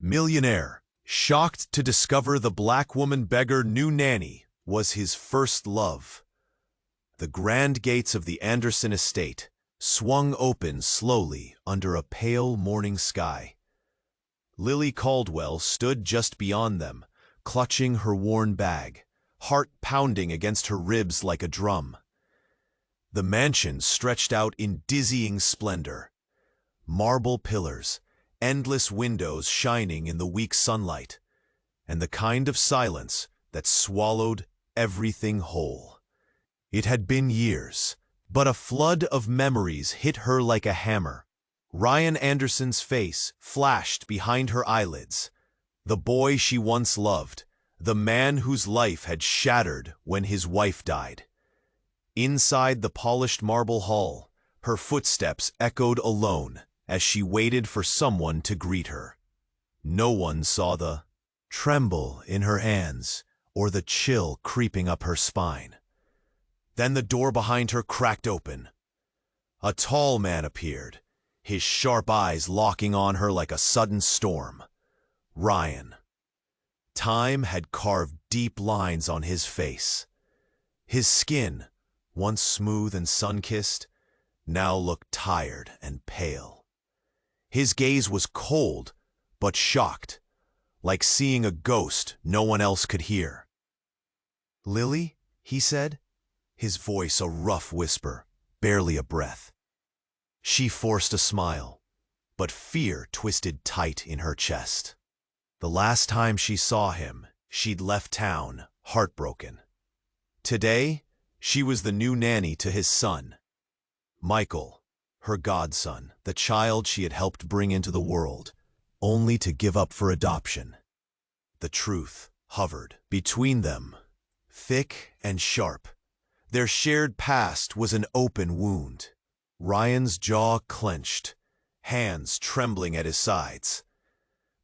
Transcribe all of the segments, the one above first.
Millionaire, shocked to discover the black woman Beggar knew Nanny was his first love. The grand gates of the Anderson estate swung open slowly under a pale morning sky. Lily Caldwell stood just beyond them, clutching her worn bag, heart pounding against her ribs like a drum. The mansion stretched out in dizzying splendor. Marble pillars, endless windows shining in the weak sunlight, and the kind of silence that swallowed everything whole. It had been years, but a flood of memories hit her like a hammer. Ryan Anderson's face flashed behind her eyelids. The boy she once loved, the man whose life had shattered when his wife died. Inside the polished marble hall, her footsteps echoed alone as she waited for someone to greet her. No one saw the tremble in her hands or the chill creeping up her spine. Then the door behind her cracked open. A tall man appeared, his sharp eyes locking on her like a sudden storm. Ryan. Time had carved deep lines on his face. His skin, once smooth and sun-kissed, now looked tired and pale. His gaze was cold, but shocked, like seeing a ghost no one else could hear. "Lily?" he said, his voice a rough whisper, barely a breath. She forced a smile, but fear twisted tight in her chest. The last time she saw him, she'd left town, heartbroken. Today, she was the new nanny to his son, Michael, her godson, the child she had helped bring into the world, only to give up for adoption. The truth hovered between them, thick and sharp. Their shared past was an open wound. Ryan's jaw clenched, hands trembling at his sides.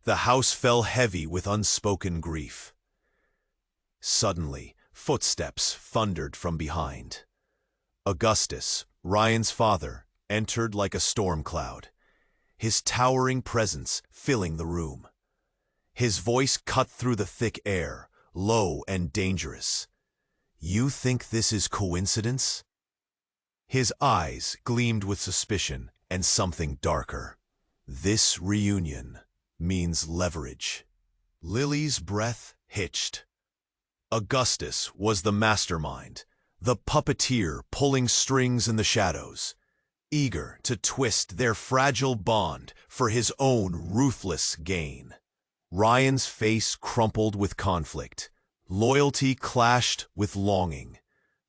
The house fell heavy with unspoken grief. Suddenly, footsteps thundered from behind. Augustus, Ryan's father, entered like a storm cloud, his towering presence filling the room. His voice cut through the thick air, low and dangerous. "You think this is coincidence?" His eyes gleamed with suspicion and something darker. "This reunion means leverage." Lily's breath hitched. Augustus was the mastermind, the puppeteer pulling strings in the shadows, eager to twist their fragile bond for his own ruthless gain. Ryan's face crumpled with conflict. Loyalty clashed with longing.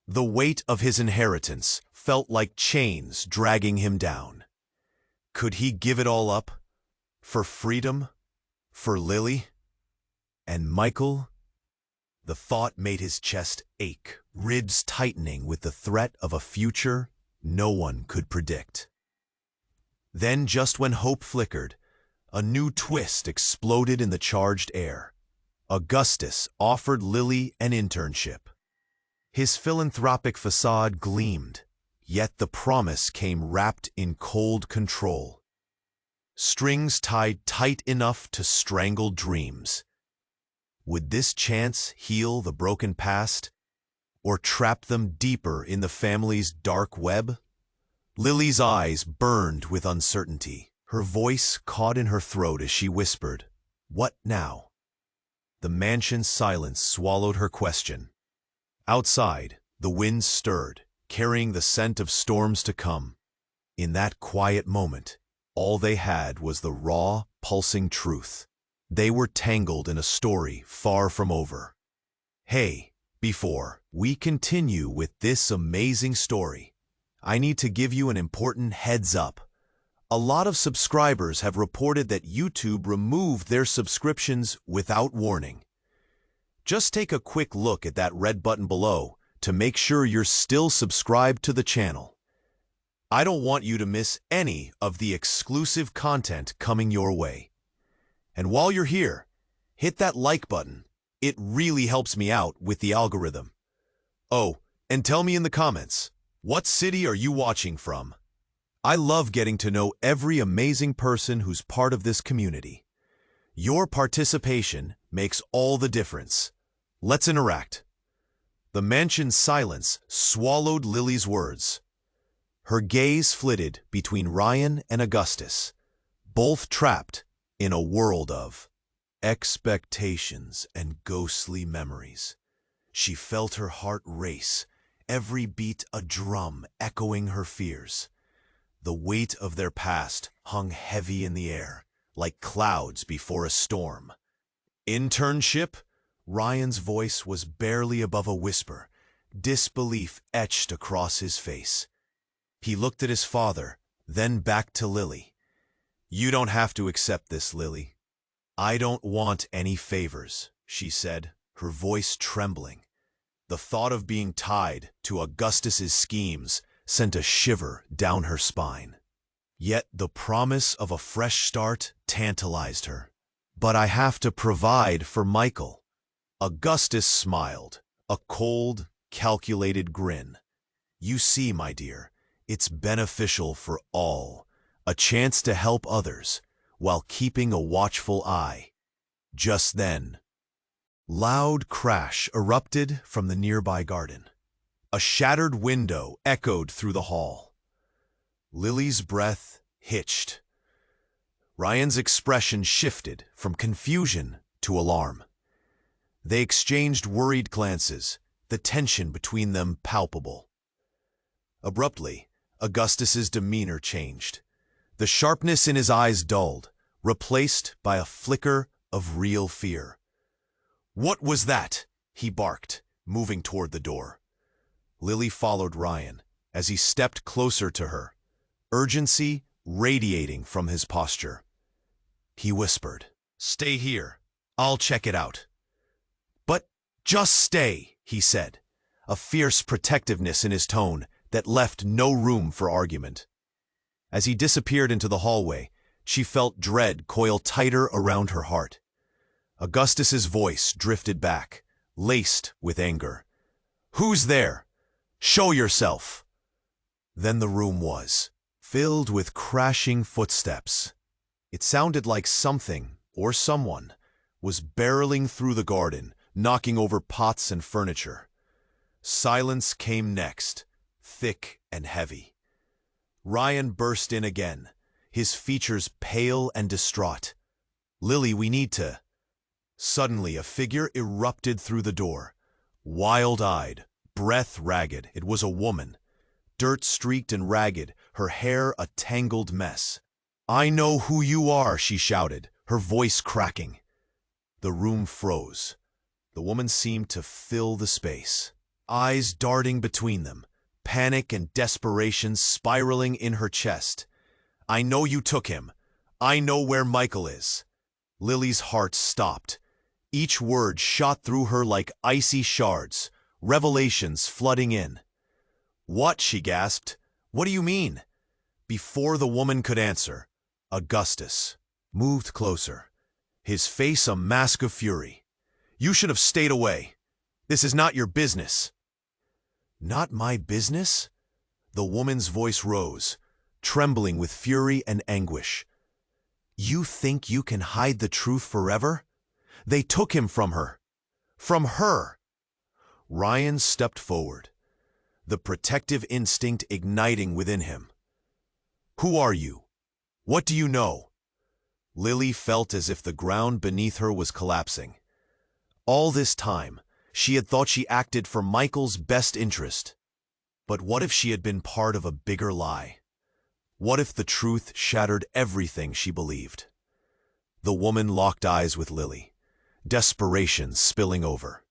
The weight of his inheritance felt like chains dragging him down. Could he give it all up? For freedom? For Lily? And Michael? The thought made his chest ache, ribs tightening with the threat of a future no one could predict. Then, just when hope flickered, a new twist exploded in the charged air. Augustus offered Lily an internship. His philanthropic facade gleamed, yet the promise came wrapped in cold control. Strings tied tight enough to strangle dreams. Would this chance heal the broken past, or trap them deeper in the family's dark web? Lily's eyes burned with uncertainty. Her voice caught in her throat as she whispered, "What now?" The mansion's silence swallowed her question. Outside, the wind stirred, carrying the scent of storms to come. In that quiet moment, all they had was the raw, pulsing truth. They were tangled in a story far from over. Hey, before we continue with this amazing story, I need to give you an important heads up. A lot of subscribers have reported that YouTube removed their subscriptions without warning. Just take a quick look at that red button below to make sure you're still subscribed to the channel. I don't want you to miss any of the exclusive content coming your way. And while you're here, hit that like button. It really helps me out with the algorithm. Oh, and tell me in the comments, what city are you watching from? I love getting to know every amazing person who's part of this community. Your participation makes all the difference. Let's interact." The mansion's silence swallowed Lily's words. Her gaze flitted between Ryan and Augustus, both trapped in a world of expectations and ghostly memories. She felt her heart race, every beat a drum echoing her fears. The weight of their past hung heavy in the air, like clouds before a storm. "Internship?" Ryan's voice was barely above a whisper, disbelief etched across his face. He looked at his father, then back to Lily. "You don't have to accept this, Lily. I don't want any favors," she said, her voice trembling. The thought of being tied to Augustus's schemes sent a shiver down her spine. Yet the promise of a fresh start tantalized her. "But I have to provide for Michael." Augustus smiled, a cold, calculated grin. "You see, my dear, it's beneficial for all, a chance to help others while keeping a watchful eye." Just then, loud crash erupted from the nearby garden. A shattered window echoed through the hall. Lily's breath hitched. Ryan's expression shifted from confusion to alarm. They exchanged worried glances, the tension between them palpable. Abruptly, Augustus's demeanor changed. The sharpness in his eyes dulled, replaced by a flicker of real fear. "What was that?" he barked, moving toward the door. Lily followed Ryan as he stepped closer to her, urgency radiating from his posture. He whispered, "Stay here. I'll check it out." "But just stay," he said, a fierce protectiveness in his tone that left no room for argument. As he disappeared into the hallway, she felt dread coil tighter around her heart. Augustus's voice drifted back, laced with anger. "Who's there? Show yourself!" Then the room was filled with crashing footsteps. It sounded like something, or someone, was barreling through the garden, knocking over pots and furniture. Silence came next, thick and heavy. Ryan burst in again, his features pale and distraught. "Lily, we need to—" Suddenly, a figure erupted through the door. Wild-eyed, breath ragged, it was a woman. Dirt-streaked and ragged, her hair a tangled mess. "I know who you are," she shouted, her voice cracking. The room froze. The woman seemed to fill the space, eyes darting between them, panic and desperation spiraling in her chest. "I know you took him. I know where Michael is." Lily's heart stopped. Each word shot through her like icy shards, revelations flooding in. "What?" she gasped. "What do you mean?" Before the woman could answer, Augustus moved closer, his face a mask of fury. "You should have stayed away. This is not your business." "Not my business?" The woman's voice rose, trembling with fury and anguish. "You think you can hide the truth forever? They took him from her. From her!" Ryan stepped forward, the protective instinct igniting within him. "Who are you? What do you know?" Lily felt as if the ground beneath her was collapsing. All this time, she had thought she acted for Michael's best interest. But what if she had been part of a bigger lie? What if the truth shattered everything she believed? The woman locked eyes with Lily, desperation spilling over.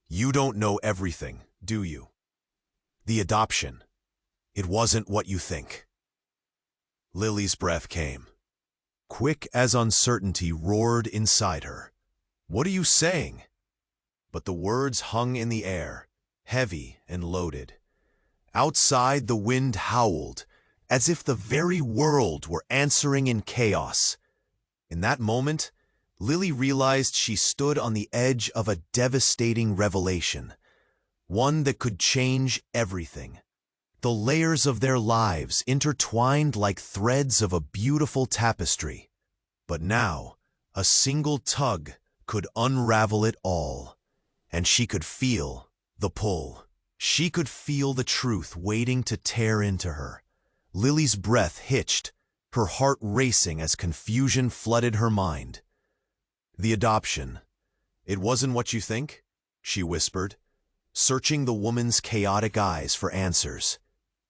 "You don't know everything, do you? The adoption, it wasn't what you think." Lily's breath came. Quick as uncertainty roared inside her. "What are you saying?" But the words hung in the air, heavy and loaded. Outside, the wind howled, as if the very world were answering in chaos. In that moment, Lily realized she stood on the edge of a devastating revelation, one that could change everything. The layers of their lives intertwined like threads of a beautiful tapestry. But now, A single tug could unravel it all, and she could feel the pull. She could feel the truth waiting to tear into her. Lily's breath hitched, her heart racing as confusion flooded her mind. The adoption. It wasn't what you think, she whispered, searching the woman's chaotic eyes for answers.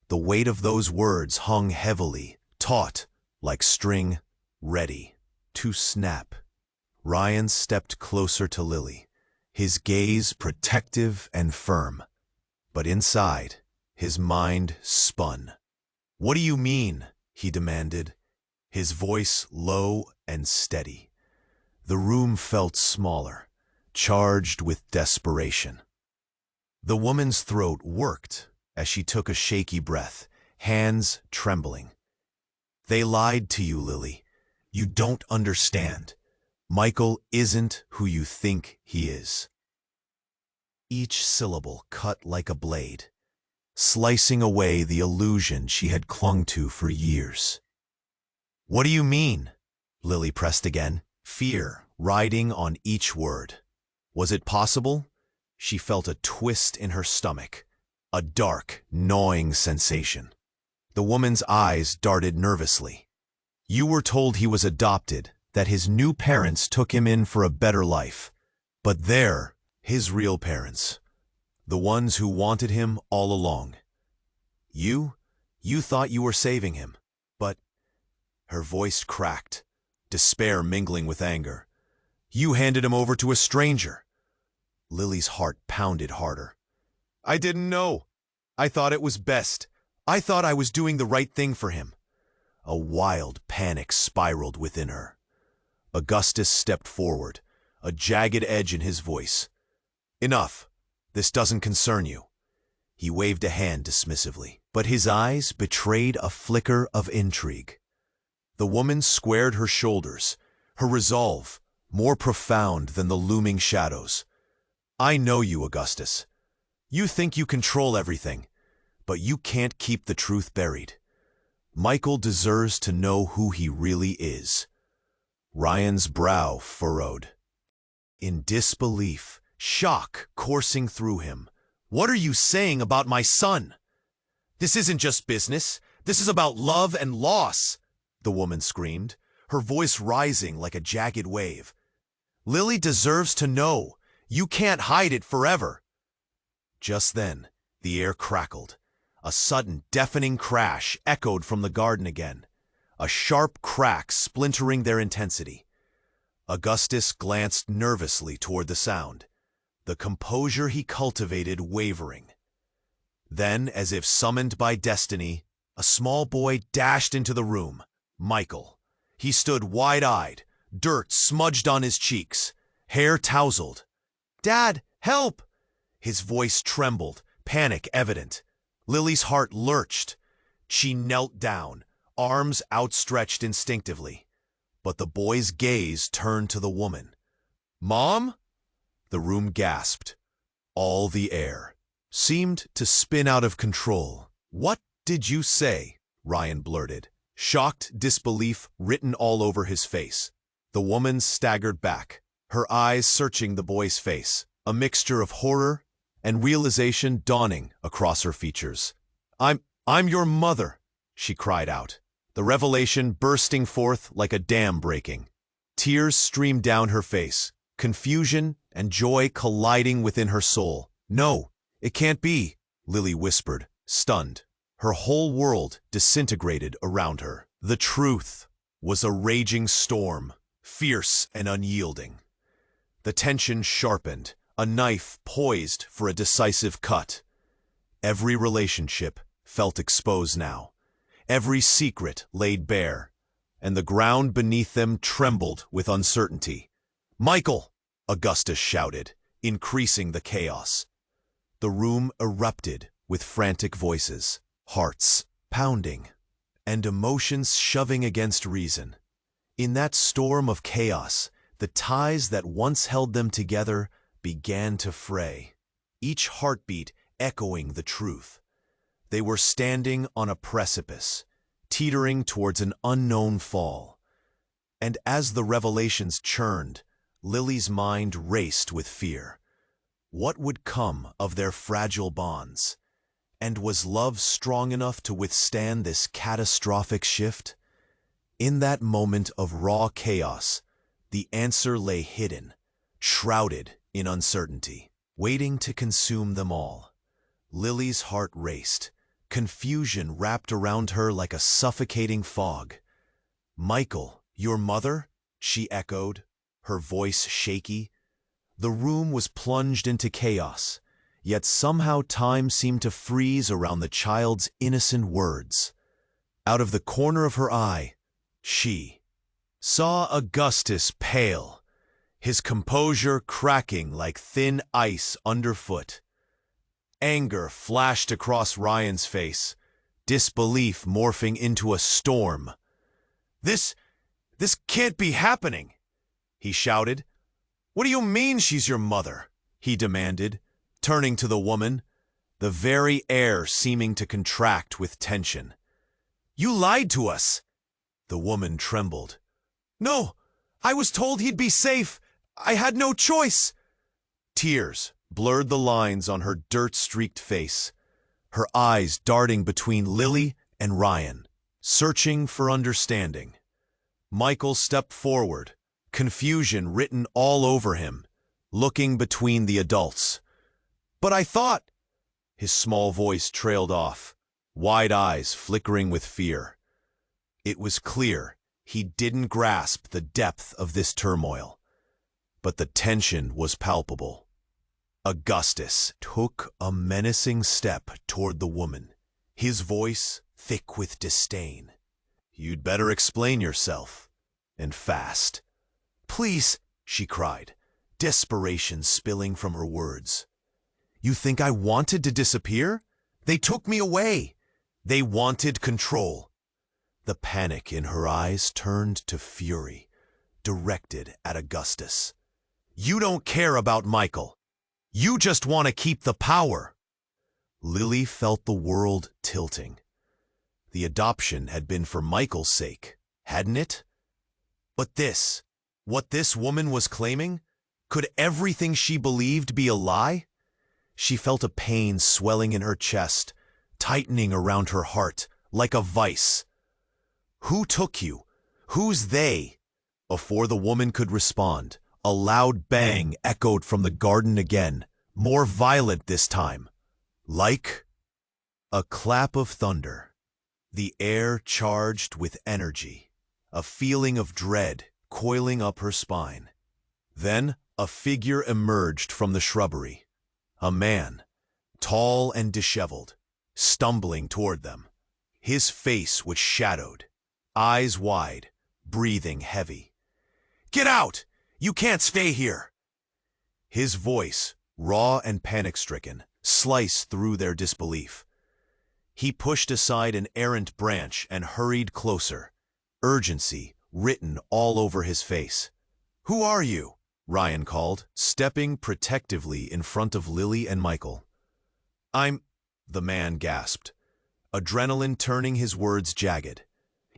The weight of those words hung heavily, taut, like string, ready to snap. Ryan stepped closer to Lily, his gaze protective and firm. But inside, his mind spun. "What do you mean?" he demanded, his voice low and steady. The room felt smaller, charged with desperation. The woman's throat worked as she took a shaky breath, hands trembling. "They lied to you, Lily. You don't understand. Michael isn't who you think he is." Each syllable cut like a blade, slicing away the illusion she had clung to for years. "What do you mean?" Lily pressed again, fear riding on each word. Was it possible? She felt a twist in her stomach, a dark, gnawing sensation. The woman's eyes darted nervously. "You were told he was adopted, that his new parents took him in for a better life. But they're his real parents, the ones who wanted him all along. You thought you were saving him, but—" Her voice cracked, despair mingling with anger. "You handed him over to a stranger." Lily's heart pounded harder. "I didn't know. I thought it was best. I thought I was doing the right thing for him." A wild panic spiraled within her. Augustus stepped forward, a jagged edge in his voice. "Enough. This doesn't concern you." He waved a hand dismissively, but his eyes betrayed a flicker of intrigue. The woman squared her shoulders, her resolve more profound than the looming shadows. "I know you, Augustus. You think you control everything, but you can't keep the truth buried. Michael deserves to know who he really is." Ryan's brow furrowed. In disbelief, shock coursing through him. "What are you saying about my son? This isn't just business. This is about love and loss," the woman screamed, her voice rising like a jagged wave. "Lily deserves to know. You can't hide it forever." Just then, the air crackled. A sudden, deafening crash echoed from the garden again, a sharp crack splintering their intensity. Augustus glanced nervously toward the sound, the composure he cultivated wavering. Then, as if summoned by destiny, a small boy dashed into the room. Michael. He stood wide-eyed, dirt smudged on his cheeks, hair tousled. "Dad, help!" His voice trembled, panic evident. Lily's heart lurched. She knelt down, arms outstretched instinctively. But the boy's gaze turned to the woman. "Mom?" The room gasped. All the air seemed to spin out of control. "What did you say?" Ryan blurted, shocked disbelief written all over his face. The woman staggered back, her eyes searching the boy's face, a mixture of horror and realization dawning across her features. I'm your mother," she cried out, the revelation bursting forth like a dam breaking. Tears streamed down her face, confusion and joy colliding within her soul. "No, it can't be," Lily whispered, stunned. Her whole world disintegrated around her. The truth was a raging storm, fierce and unyielding. The tension sharpened, a knife poised for a decisive cut. Every relationship felt exposed now, every secret laid bare, and the ground beneath them trembled with uncertainty. "Michael!" Augustus shouted, increasing the chaos. The room erupted with frantic voices, hearts pounding, and emotions shoving against reason. In that storm of chaos, the ties that once held them together began to fray, each heartbeat echoing the truth. They were standing on a precipice, teetering towards an unknown fall. And as the revelations churned, Lily's mind raced with fear. What would come of their fragile bonds? And was love strong enough to withstand this catastrophic shift? In that moment of raw chaos, the answer lay hidden, shrouded in uncertainty, waiting to consume them all. Lily's heart raced. Confusion wrapped around her like a suffocating fog. "Michael, your mother?" she echoed, her voice shaky. The room was plunged into chaos, yet somehow time seemed to freeze around the child's innocent words. Out of the corner of her eye, she saw Augustus pale, his composure cracking like thin ice underfoot. Anger flashed across Ryan's face, disbelief morphing into a storm. This can't be happening," he shouted. "What do you mean she's your mother?" he demanded, turning to the woman, the very air seeming to contract with tension. "You lied to us." The woman trembled. "No, I was told he'd be safe. I had no choice." Tears blurred the lines on her dirt-streaked face, her eyes darting between Lily and Ryan, searching for understanding. Michael stepped forward, confusion written all over him, looking between the adults. "But I thought—" His small voice trailed off, wide eyes flickering with fear. It was clear he didn't grasp the depth of this turmoil, but the tension was palpable. Augustus took a menacing step toward the woman, his voice thick with disdain. "You'd better explain yourself, and fast." "Please," she cried, desperation spilling from her words. "You think I wanted to disappear? They took me away. They wanted control." The panic in her eyes turned to fury, directed at Augustus. "You don't care about Michael. You just want to keep the power." Lily felt the world tilting. The adoption had been for Michael's sake, hadn't it? But what this woman was claiming, could everything she believed be a lie? She felt a pain swelling in her chest, tightening around her heart like a vice. "Who took you? Who's they?" Before the woman could respond, a loud bang echoed from the garden again, more violent this time. Like a clap of thunder, the air charged with energy, a feeling of dread coiling up her spine. Then a figure emerged from the shrubbery. A man, tall and disheveled, stumbling toward them. His face was shadowed, eyes wide, breathing heavy. "Get out! You can't stay here!" His voice, raw and panic-stricken, sliced through their disbelief. He pushed aside an errant branch and hurried closer, urgency written all over his face. "Who are you?" Ryan called, stepping protectively in front of Lily and Michael. The man gasped, adrenaline turning his words jagged.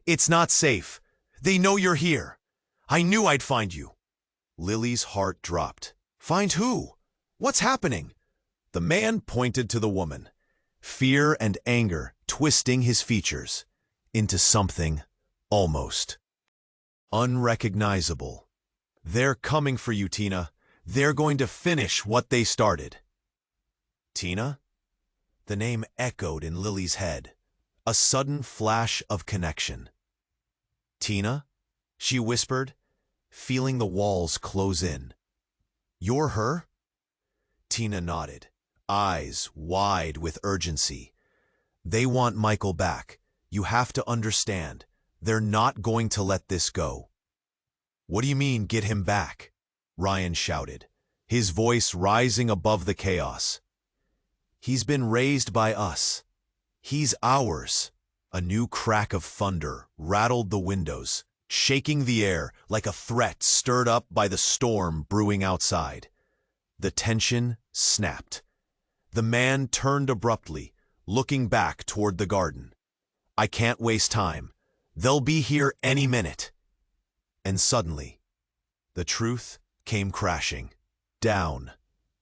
"It's not safe. They know you're here. I knew I'd find you." Lily's heart dropped. "Find who? What's happening?" The man pointed to the woman, fear and anger twisting his features into something almost unrecognizable. "They're coming for you, Tina. They're going to finish what they started." Tina? The name echoed in Lily's head, a sudden flash of connection. "Tina?" she whispered, feeling the walls close in. "You're her?" Tina nodded, eyes wide with urgency. "They want Michael back. You have to understand. They're not going to let this go." "What do you mean, get him back?" Ryan shouted, his voice rising above the chaos. "He's been raised by us. He's ours." A new crack of thunder rattled the windows, shaking the air like a threat stirred up by the storm brewing outside. The tension snapped. The man turned abruptly, looking back toward the garden. "I can't waste time. They'll be here any minute." And suddenly, the truth came crashing down.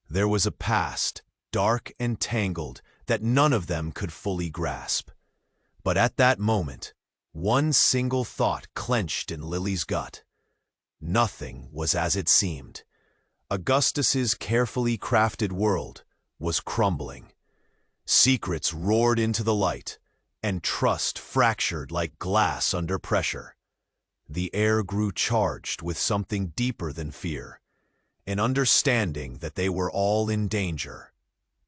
There was a past, dark and tangled, that none of them could fully grasp. But at that moment, one single thought clenched in Lily's gut. Nothing was as it seemed. Augustus's carefully crafted world was crumbling. Secrets roared into the light, and trust fractured like glass under pressure. The air grew charged with something deeper than fear, an understanding that they were all in danger,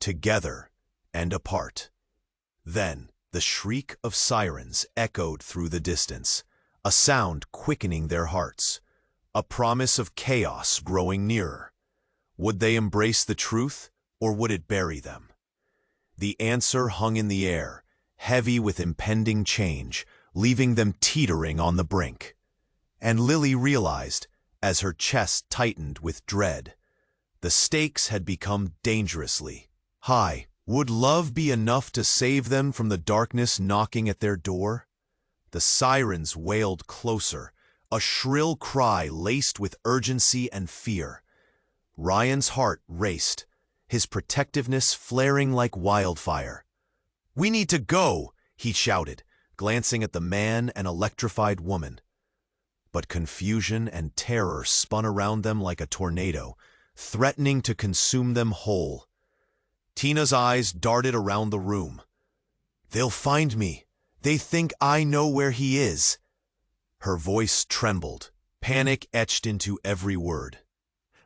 together and apart. Then the shriek of sirens echoed through the distance, a sound quickening their hearts, a promise of chaos growing nearer. Would they embrace the truth, or would it bury them? The answer hung in the air, heavy with impending change, leaving them teetering on the brink. And Lily realized, as her chest tightened with dread, the stakes had become dangerously high. Would love be enough to save them from the darkness knocking at their door? The sirens wailed closer, a shrill cry laced with urgency and fear. Ryan's heart raced, his protectiveness flaring like wildfire. "We need to go," he shouted, glancing at the man and electrified woman. But confusion and terror spun around them like a tornado, threatening to consume them whole. Tina's eyes darted around the room. "They'll find me. They think I know where he is." Her voice trembled, panic etched into every word.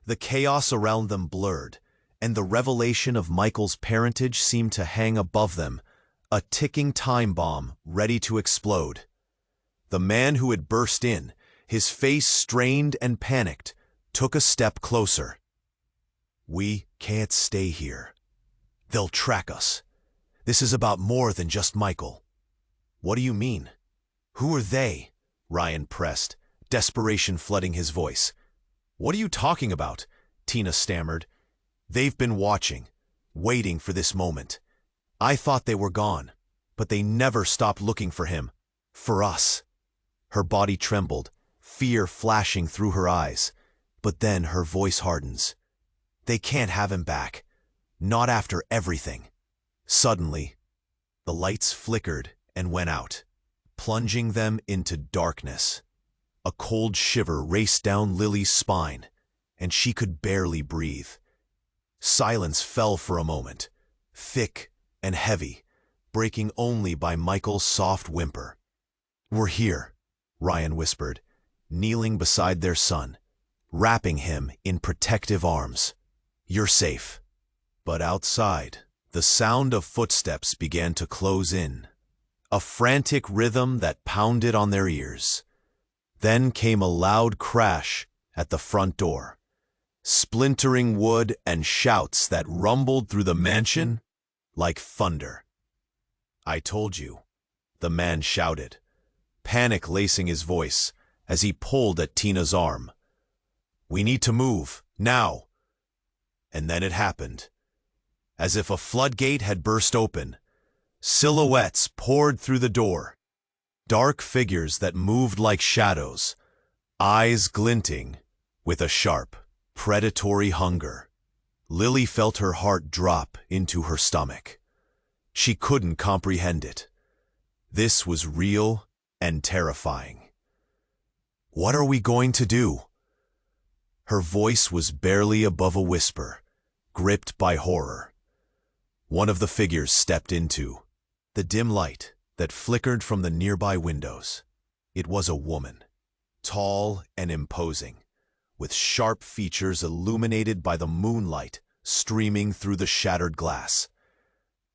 The chaos around them blurred, and the revelation of Michael's parentage seemed to hang above them, a ticking time bomb ready to explode. The man who had burst in, his face strained and panicked, took a step closer. "We can't stay here. They'll track us. This is about more than just Michael." "What do you mean? Who are they?" Ryan pressed, desperation flooding his voice. "What are you talking about?" Tina stammered. "They've been watching, waiting for this moment. I thought they were gone, but they never stopped looking for him. For us." Her body trembled, fear flashing through her eyes. But then her voice hardens. "They can't have him back. Not after everything." Suddenly, the lights flickered and went out, plunging them into darkness. A cold shiver raced down Lily's spine, and she could barely breathe. Silence fell for a moment, thick and heavy, breaking only by Michael's soft whimper. "We're here," Ryan whispered, kneeling beside their son, wrapping him in protective arms. "You're safe." But outside, the sound of footsteps began to close in, a frantic rhythm that pounded on their ears. Then came a loud crash at the front door, splintering wood and shouts that rumbled through the mansion like thunder. "I told you," the man shouted, panic lacing his voice as he pulled at Tina's arm. "We need to move, now." And then it happened. As if a floodgate had burst open, silhouettes poured through the door, dark figures that moved like shadows, eyes glinting with a sharp, predatory hunger. Lily felt her heart drop into her stomach. She couldn't comprehend it. This was real and terrifying. "What are we going to do?" Her voice was barely above a whisper, gripped by horror. One of the figures stepped into the dim light that flickered from the nearby windows. It was a woman, tall and imposing, with sharp features illuminated by the moonlight streaming through the shattered glass.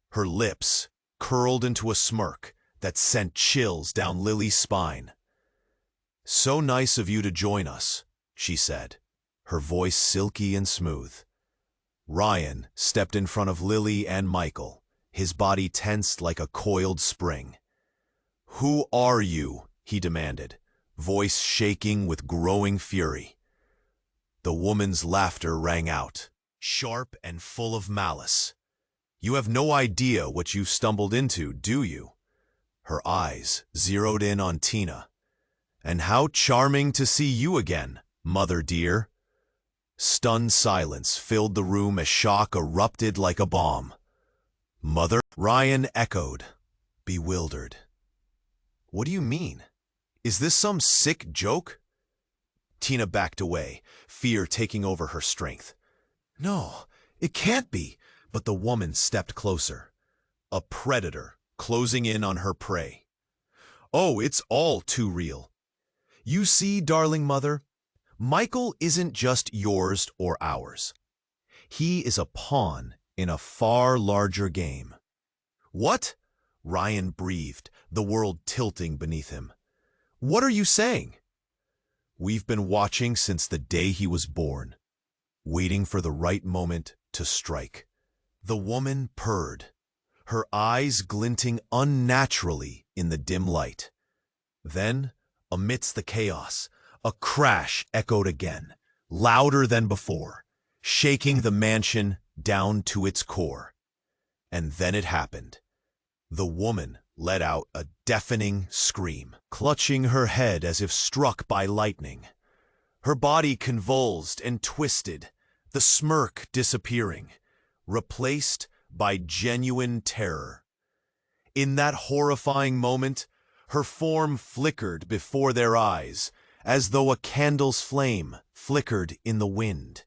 Her lips curled into a smirk that sent chills down Lily's spine. "So nice of you to join us," she said, her voice silky and smooth. Ryan stepped in front of Lily and Michael, his body tensed like a coiled spring. "Who are you?" he demanded, voice shaking with growing fury. The woman's laughter rang out, sharp and full of malice. "You have no idea what you've stumbled into, do you?" Her eyes zeroed in on Tina, And how charming to see you again, mother dear. Stunned silence filled the room as shock erupted like a bomb. Mother? Ryan echoed, bewildered. What do you mean? Is this some sick joke? Tina backed away, fear taking over her strength. No, it can't be. But the woman stepped closer. A predator closing in on her prey. Oh, it's all too real. You see, darling mother, Michael isn't just yours or ours. He is a pawn in a far larger game. What? Ryan breathed, the world tilting beneath him. What are you saying? We've been watching since the day he was born, waiting for the right moment to strike. The woman purred, her eyes glinting unnaturally in the dim light. Then, amidst the chaos, a crash echoed again, louder than before, shaking the mansion down to its core. And then it happened. The woman let out a deafening scream, clutching her head as if struck by lightning. Her body convulsed and twisted, the smirk disappearing, replaced by genuine terror. In that horrifying moment, her form flickered before their eyes, as though a candle's flame flickered in the wind.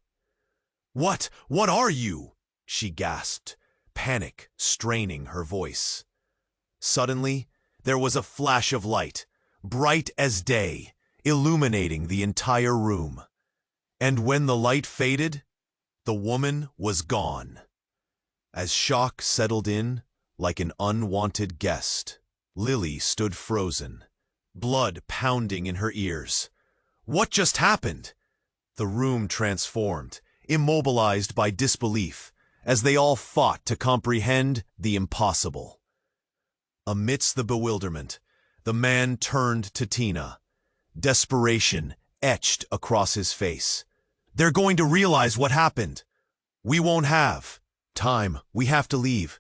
What are you? She gasped, panic straining her voice. Suddenly, there was a flash of light, bright as day, illuminating the entire room. And when the light faded, the woman was gone. As shock settled in, like an unwanted guest, Lily stood frozen, blood pounding in her ears. What just happened? The room transformed, immobilized by disbelief, as they all fought to comprehend the impossible. Amidst the bewilderment, the man turned to Tina, desperation etched across his face. They're going to realize what happened. We won't have time. We have to leave.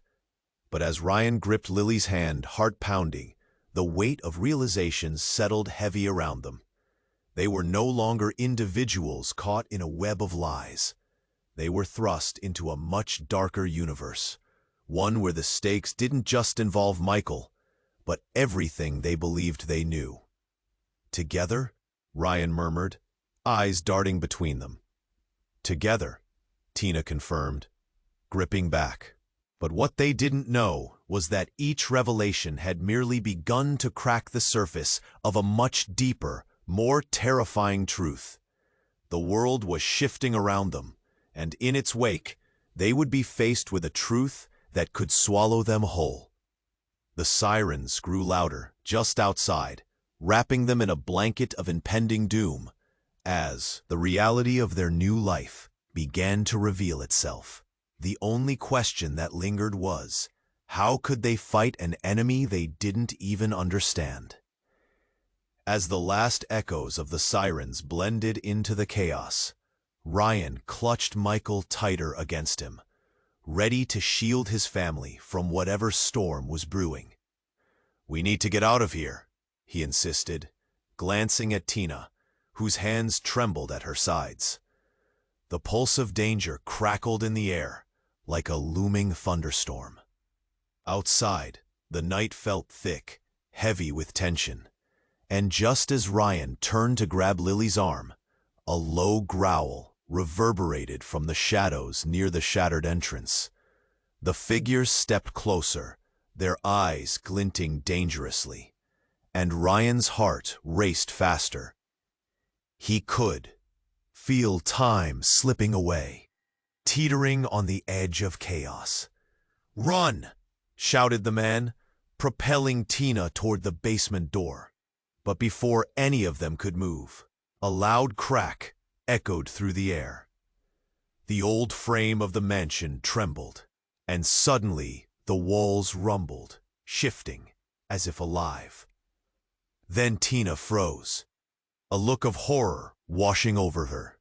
But as Ryan gripped Lily's hand, heart pounding, the weight of realization settled heavy around them. They were no longer individuals caught in a web of lies. They were thrust into a much darker universe, one where the stakes didn't just involve Michael, but everything they believed they knew. Together, Ryan murmured, eyes darting between them. Together, Tina confirmed, gripping back. But what they didn't know was that each revelation had merely begun to crack the surface of a much deeper, more terrifying truth. The world was shifting around them, and in its wake, they would be faced with a truth that could swallow them whole. The sirens grew louder just outside, wrapping them in a blanket of impending doom, as the reality of their new life began to reveal itself. The only question that lingered was, how could they fight an enemy they didn't even understand? As the last echoes of the sirens blended into the chaos, Ryan clutched Michael tighter against him, ready to shield his family from whatever storm was brewing. We need to get out of here, he insisted, glancing at Tina, whose hands trembled at her sides. The pulse of danger crackled in the air, like a looming thunderstorm. Outside, the night felt thick, heavy with tension, and just as Ryan turned to grab Lily's arm, a low growl reverberated from the shadows near the shattered entrance. The figures stepped closer, their eyes glinting dangerously, and Ryan's heart raced faster. He could feel time slipping away, teetering on the edge of chaos. "Run!" shouted the man, propelling Tina toward the basement door. But before any of them could move, a loud crack echoed through the air. The old frame of the mansion trembled, and suddenly the walls rumbled, shifting as if alive. Then Tina froze, a look of horror washing over her.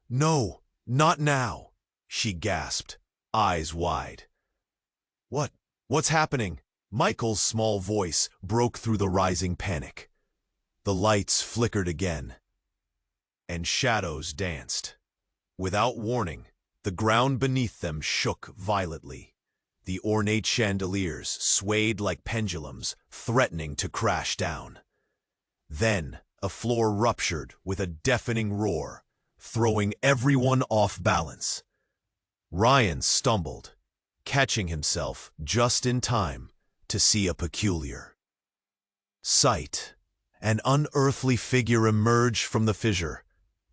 "No, not now," she gasped, eyes wide. What's happening?" Michael's small voice broke through the rising panic. The lights flickered again, and shadows danced. Without warning, the ground beneath them shook violently. The ornate chandeliers swayed like pendulums, threatening to crash down. Then, a floor ruptured with a deafening roar, throwing everyone off balance. Ryan stumbled, catching himself just in time to see a peculiar sight. An unearthly figure emerged from the fissure,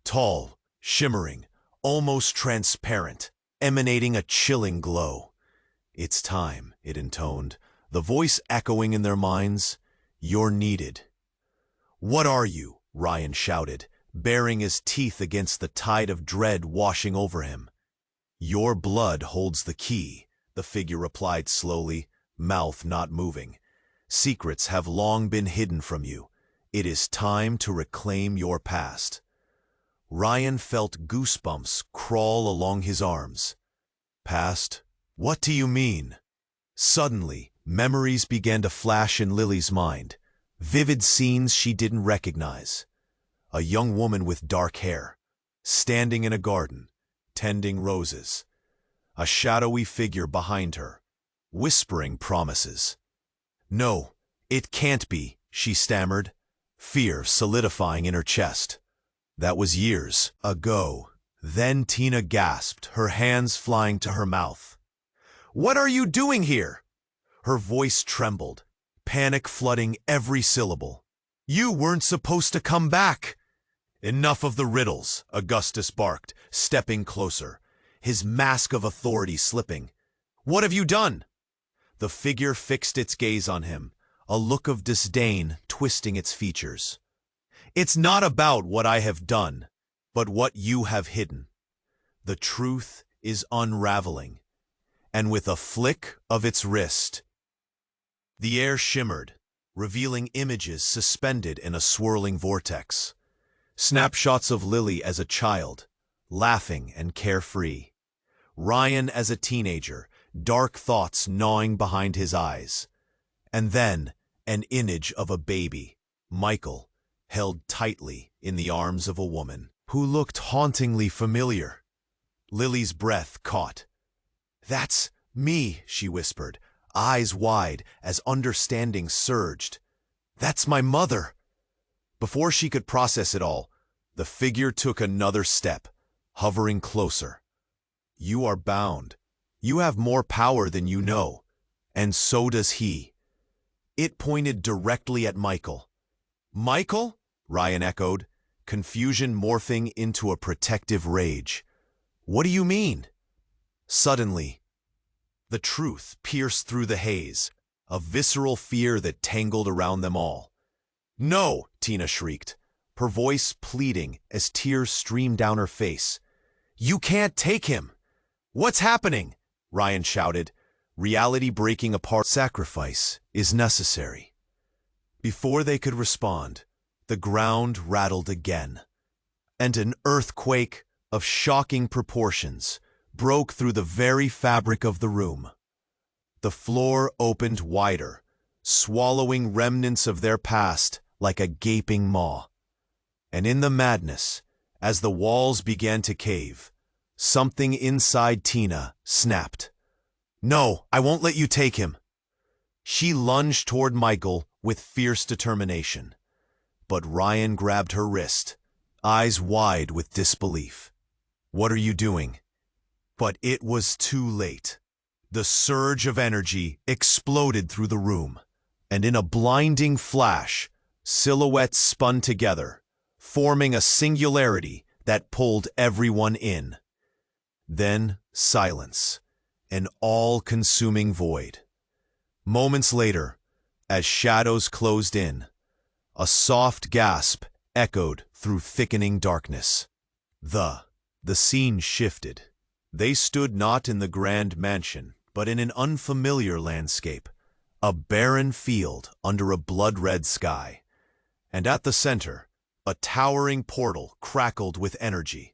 tall, shimmering, almost transparent, emanating a chilling glow. "It's time," it intoned, the voice echoing in their minds. "You're needed." "What are you?" Ryan shouted, baring his teeth against the tide of dread washing over him. "Your blood holds the key," the figure replied slowly, mouth not moving. "Secrets have long been hidden from you. It is time to reclaim your past." Ryan felt goosebumps crawl along his arms. "Past? What do you mean?" Suddenly, memories began to flash in Lily's mind, vivid scenes she didn't recognize. A young woman with dark hair, standing in a garden, tending roses. A shadowy figure behind her, whispering promises. "No, it can't be," she stammered, fear solidifying in her chest. "That was years ago." Then Tina gasped, her hands flying to her mouth. "What are you doing here?" Her voice trembled, panic flooding every syllable. "You weren't supposed to come back." "Enough of the riddles," Augustus barked, stepping closer, his mask of authority slipping. "What have you done?" The figure fixed its gaze on him, a look of disdain twisting its features. "It's not about what I have done, but what you have hidden. The truth is unraveling." And with a flick of its wrist, the air shimmered, revealing images suspended in a swirling vortex. Snapshots of Lily as a child, laughing and carefree. Ryan as a teenager, dark thoughts gnawing behind his eyes. And then, an image of a baby, Michael, held tightly in the arms of a woman who looked hauntingly familiar. Lily's breath caught. "That's me," she whispered, eyes wide as understanding surged. "That's my mother." Before she could process it all, the figure took another step, hovering closer. "You are bound. You have more power than you know, and so does he." It pointed directly at Michael. "Michael?" Ryan echoed, confusion morphing into a protective rage. "What do you mean?" Suddenly, the truth pierced through the haze, a visceral fear that tangled around them all. "No!" Tina shrieked, her voice pleading as tears streamed down her face. "You can't take him!" "What's happening?" Ryan shouted, reality breaking apart. "Sacrifice is necessary." Before they could respond, the ground rattled again, and an earthquake of shocking proportions broke through the very fabric of the room. The floor opened wider, swallowing remnants of their past like a gaping maw. And in the madness, as the walls began to cave, something inside Tina snapped. "No, I won't let you take him." She lunged toward Michael with fierce determination. But Ryan grabbed her wrist, eyes wide with disbelief. "What are you doing?" But it was too late. The surge of energy exploded through the room, and in a blinding flash, silhouettes spun together, forming a singularity that pulled everyone in. Then silence, an all-consuming void. Moments later, as shadows closed in, a soft gasp echoed through thickening darkness. The scene shifted. They stood not in the grand mansion, but in an unfamiliar landscape, a barren field under a blood-red sky. And at the center, a towering portal crackled with energy,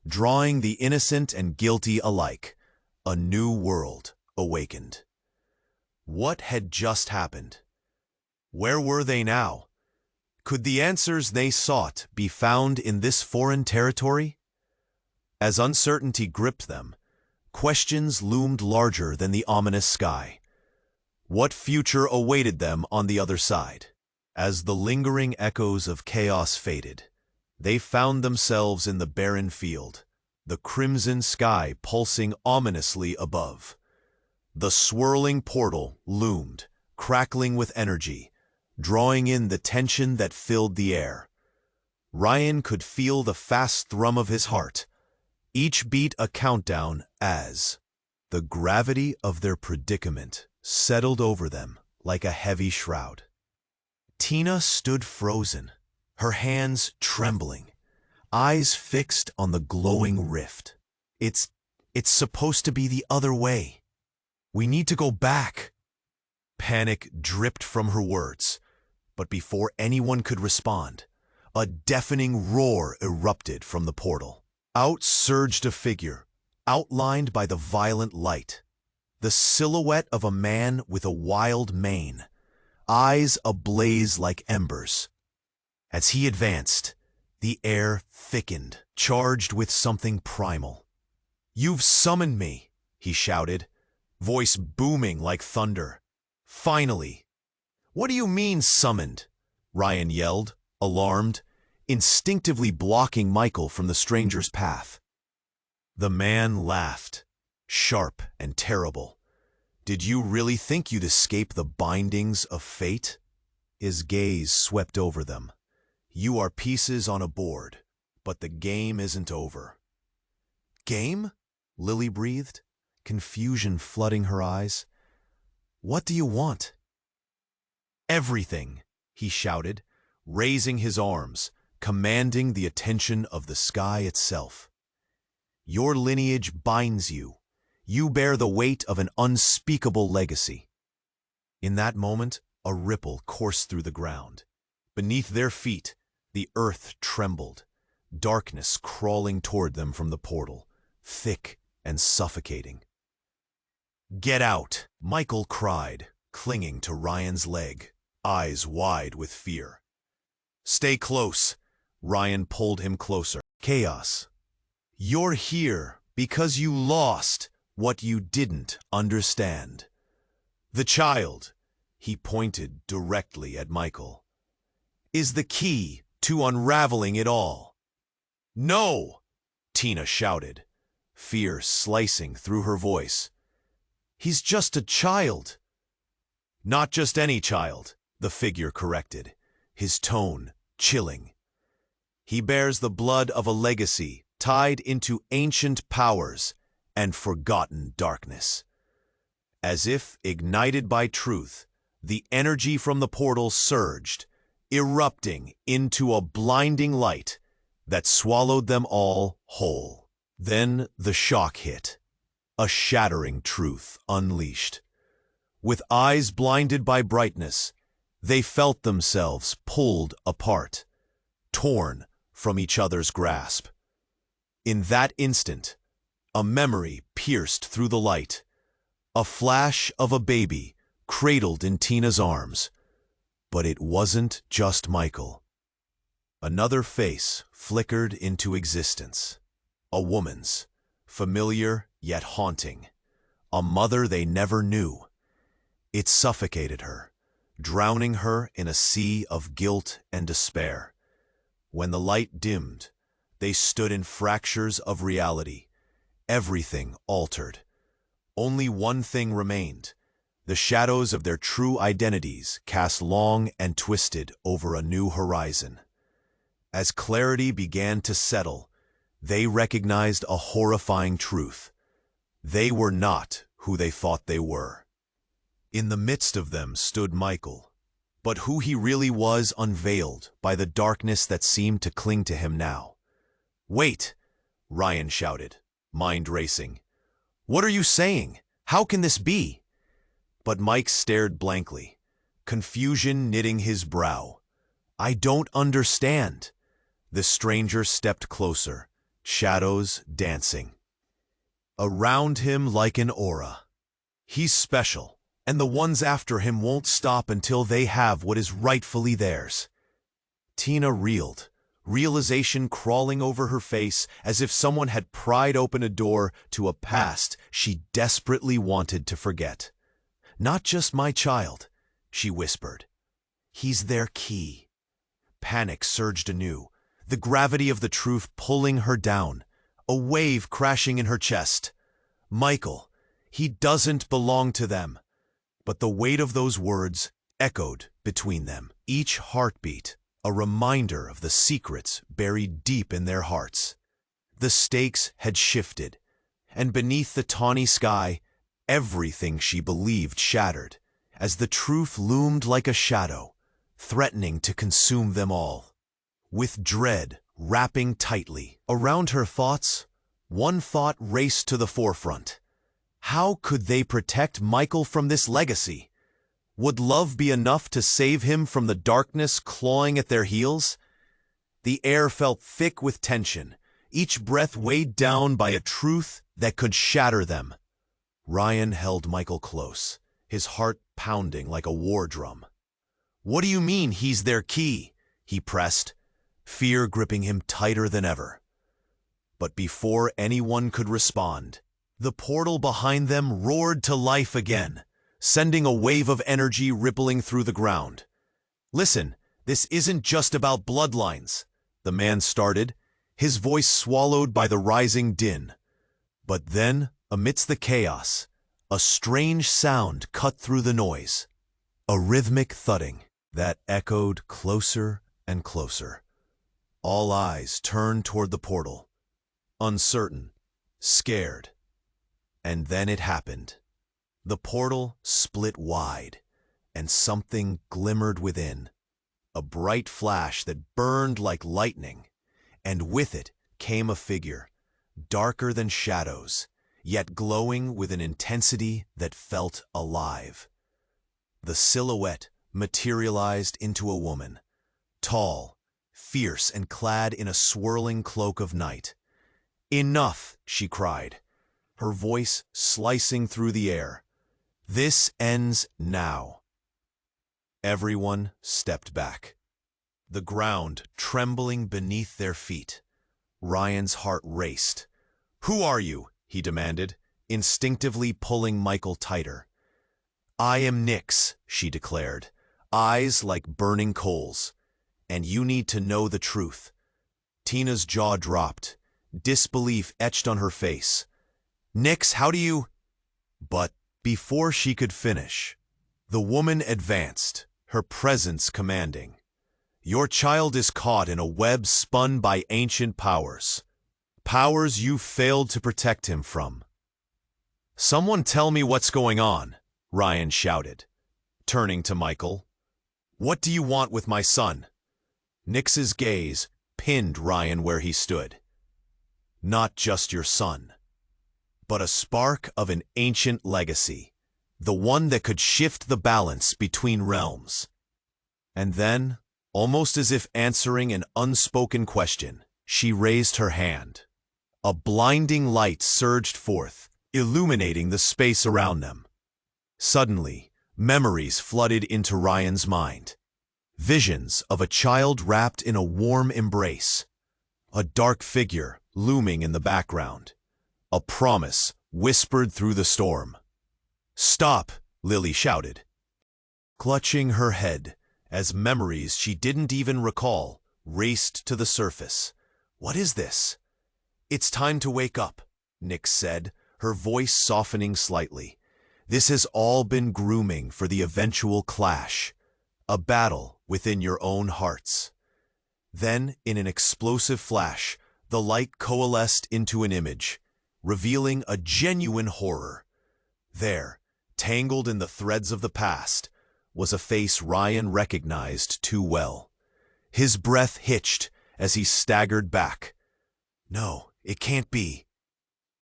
drawing the innocent and guilty alike. A new world awakened. What had just happened? Where were they now? Could the answers they sought be found in this foreign territory? As uncertainty gripped them, questions loomed larger than the ominous sky. What future awaited them on the other side? As the lingering echoes of chaos faded, they found themselves in the barren field, the crimson sky pulsing ominously above. The swirling portal loomed, crackling with energy, drawing in the tension that filled the air. Ryan could feel the fast thrum of his heart, each beat a countdown as the gravity of their predicament settled over them like a heavy shroud. Tina stood frozen, her hands trembling, eyes fixed on the glowing rift. It's supposed to be the other way. We need to go back. Panic dripped from her words, but before anyone could respond, a deafening roar erupted from the portal. Out surged a figure, outlined by the violent light, the silhouette of a man with a wild mane, eyes ablaze like embers. As he advanced, the air thickened, charged with something primal. "You've summoned me," he shouted, voice booming like thunder. "Finally." "What do you mean, summoned?" Ryan yelled, alarmed, instinctively blocking Michael from the stranger's path. The man laughed, sharp and terrible. "Did you really think you'd escape the bindings of fate?" His gaze swept over them. "You are pieces on a board, but the game isn't over." "Game?" Lily breathed, confusion flooding her eyes. "What do you want?" "Everything," he shouted, raising his arms, commanding the attention of the sky itself. "Your lineage binds you. You bear the weight of an unspeakable legacy." In that moment, a ripple coursed through the ground. Beneath their feet, the earth trembled, darkness crawling toward them from the portal, thick and suffocating. "Get out!" Michael cried, clinging to Ryan's leg, eyes wide with fear. "Stay close." Ryan pulled him closer. "Chaos. You're here because you lost what you didn't understand. The child," he pointed directly at Michael, "is the key to unraveling it all." "No!" Tina shouted, fear slicing through her voice. "He's just a child." "Not just any child," the figure corrected, his tone chilling. "He bears the blood of a legacy tied into ancient powers and forgotten darkness." As if ignited by truth, the energy from the portal surged, erupting into a blinding light that swallowed them all whole. Then the shock hit, a shattering truth unleashed. With eyes blinded by brightness, they felt themselves pulled apart, torn from each other's grasp. In that instant, a memory pierced through the light, a flash of a baby cradled in Tina's arms. But it wasn't just Michael. Another face flickered into existence, a woman's, familiar yet haunting, a mother they never knew. It suffocated her, drowning her in a sea of guilt and despair. When the light dimmed, they stood in fractures of reality, everything altered. Only one thing remained, the shadows of their true identities cast long and twisted over a new horizon. As clarity began to settle, they recognized a horrifying truth. They were not who they thought they were. In the midst of them stood Michael, but who he really was unveiled by the darkness that seemed to cling to him now. "Wait!" Ryan shouted, mind racing. "What are you saying? How can this be?" But Mike stared blankly, confusion knitting his brow. "I don't understand." The stranger stepped closer, shadows dancing around him like an aura. "He's special, and the ones after him won't stop until they have what is rightfully theirs." Tina reeled, realization crawling over her face as if someone had pried open a door to a past she desperately wanted to forget. "Not just my child," she whispered. "He's their key." Panic surged anew, the gravity of the truth pulling her down, a wave crashing in her chest. Michael, he doesn't belong to them. But the weight of those words echoed between them, each heartbeat a reminder of the secrets buried deep in their hearts. The stakes had shifted, and beneath the tawny sky, everything she believed shattered, as the truth loomed like a shadow, threatening to consume them all. With dread wrapping tightly around her thoughts, one thought raced to the forefront. How could they protect Michael from this legacy? Would love be enough to save him from the darkness clawing at their heels? The air felt thick with tension, each breath weighed down by a truth that could shatter them. Ryan held Michael close, his heart pounding like a war drum. "What do you mean he's their key?" he pressed, fear gripping him tighter than ever. But before anyone could respond, the portal behind them roared to life again, sending a wave of energy rippling through the ground. "Listen, this isn't just about bloodlines," the man started, his voice swallowed by the rising din. But then, amidst the chaos, a strange sound cut through the noise, a rhythmic thudding that echoed closer and closer. All eyes turned toward the portal, uncertain, scared. And then it happened. The portal split wide, and something glimmered within, a bright flash that burned like lightning, and with it came a figure, darker than shadows, yet glowing with an intensity that felt alive. The silhouette materialized into a woman, tall, fierce, and clad in a swirling cloak of night. "Enough!" she cried, her voice slicing through the air. "This ends now." Everyone stepped back, the ground trembling beneath their feet. Ryan's heart raced. "Who are you?" he demanded, instinctively pulling Michael tighter. "I am Nyx," she declared, eyes like burning coals. "And you need to know the truth." Tina's jaw dropped, disbelief etched on her face. "Nyx, how do you—" But before she could finish, the woman advanced, her presence commanding. "Your child is caught in a web spun by ancient powers. Powers you failed to protect him from." "Someone tell me what's going on," Ryan shouted, turning to Michael. "What do you want with my son?" Nyx's gaze pinned Ryan where he stood. "Not just your son, but a spark of an ancient legacy, the one that could shift the balance between realms." And then, almost as if answering an unspoken question, she raised her hand. A blinding light surged forth, illuminating the space around them. Suddenly, memories flooded into Ryan's mind. Visions of a child wrapped in a warm embrace, a dark figure looming in the background, a promise whispered through the storm. "Stop!" Lily shouted, clutching her head as memories she didn't even recall raced to the surface. "What is this?" "It's time to wake up," Nyx said, her voice softening slightly. "This has all been grooming for the eventual clash, a battle within your own hearts." Then, in an explosive flash, the light coalesced into an image, revealing a genuine horror. There, tangled in the threads of the past, was a face Ryan recognized too well. His breath hitched as he staggered back. "No, it can't be."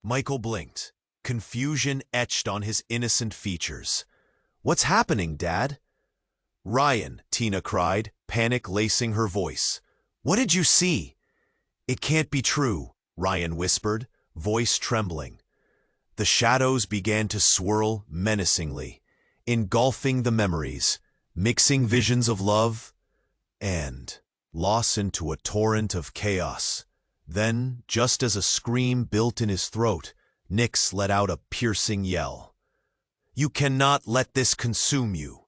Michael blinked, confusion etched on his innocent features. "What's happening, Dad?" "Ryan," Tina cried, panic lacing her voice. "What did you see?" "It can't be true," Ryan whispered, voice trembling. The shadows began to swirl menacingly, engulfing the memories, mixing visions of love and lost into a torrent of chaos. Then, just as a scream built in his throat, Nyx let out a piercing yell. "You cannot let this consume you!"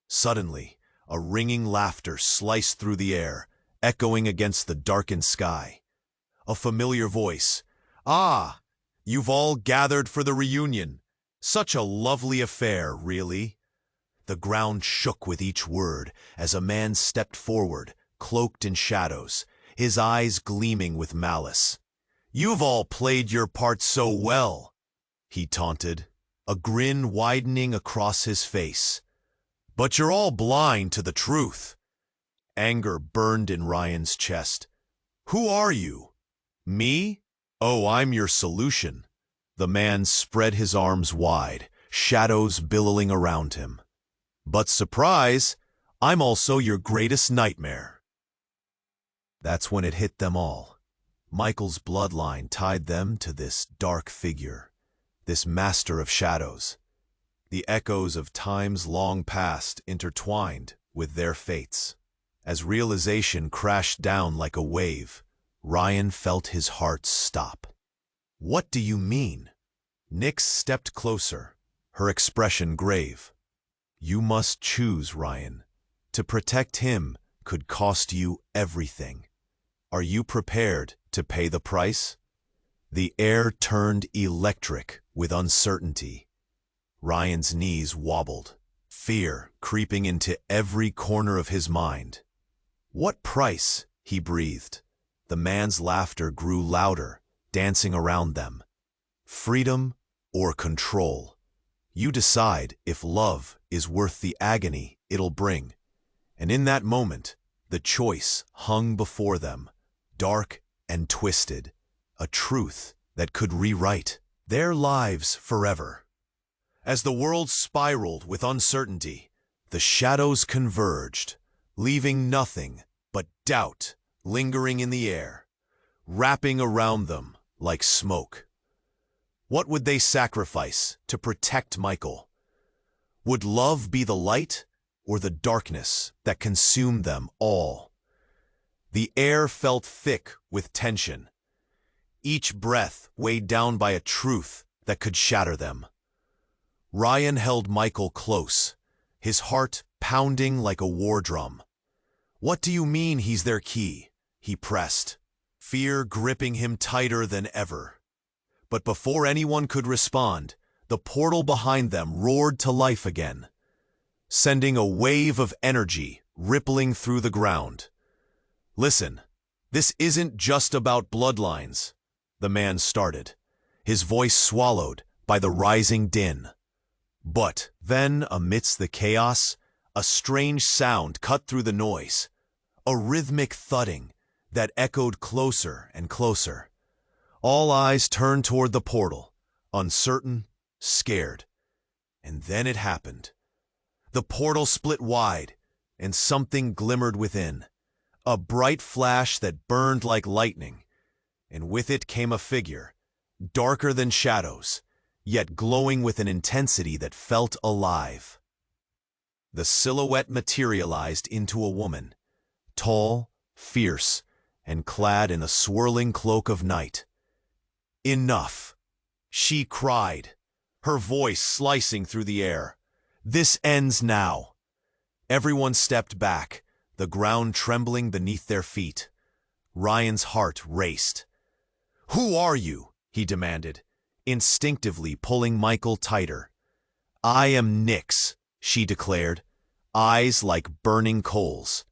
Suddenly, a ringing laughter sliced through the air, echoing against the darkened sky. A familiar voice. "Ah, you've all gathered for the reunion. Such a lovely affair, really." The ground shook with each word as a man stepped forward, cloaked in shadows, his eyes gleaming with malice. "You've all played your part so well," he taunted, a grin widening across his face. "But you're all blind to the truth." Anger burned in Ryan's chest. "Who are you? Me? Oh, I'm your solution." The man spread his arms wide, shadows billowing around him. "But surprise, I'm also your greatest nightmare." That's when it hit them all. Michael's bloodline tied them to this dark figure, this master of shadows. The echoes of times long past intertwined with their fates. As realization crashed down like a wave, Ryan felt his heart stop. "What do you mean?" Nyx stepped closer, her expression grave. "You must choose, Ryan. To protect him could cost you everything. Are you prepared to pay the price?" The air turned electric with uncertainty. Ryan's knees wobbled, fear creeping into every corner of his mind. "What price?" he breathed. The man's laughter grew louder, dancing around them. "Freedom or control? You decide if love is worth the agony it'll bring." And in that moment, the choice hung before them, dark and twisted, a truth that could rewrite their lives forever. As the world spiraled with uncertainty, the shadows converged, leaving nothing but doubt lingering in the air, wrapping around them like smoke. What would they sacrifice to protect Michael? Would love be the light or the darkness that consumed them all? The air felt thick with tension, each breath weighed down by a truth that could shatter them. Ryan held Michael close, his heart pounding like a war drum. "What do you mean he's their key?" he pressed, fear gripping him tighter than ever. But before anyone could respond, the portal behind them roared to life again, sending a wave of energy rippling through the ground. "Listen, this isn't just about bloodlines," the man started, his voice swallowed by the rising din. But then, amidst the chaos, a strange sound cut through the noise, a rhythmic thudding that echoed closer and closer. All eyes turned toward the portal, uncertain, scared. And then it happened. The portal split wide, and something glimmered within, a bright flash that burned like lightning, and with it came a figure, darker than shadows, yet glowing with an intensity that felt alive. The silhouette materialized into a woman, tall, fierce, and clad in a swirling cloak of night. "Enough!" she cried, her voice slicing through the air. "This ends now." Everyone stepped back, the ground trembling beneath their feet. Ryan's heart raced. "Who are you?" he demanded, instinctively pulling Michael tighter. "I am Nyx," she declared, eyes like burning coals.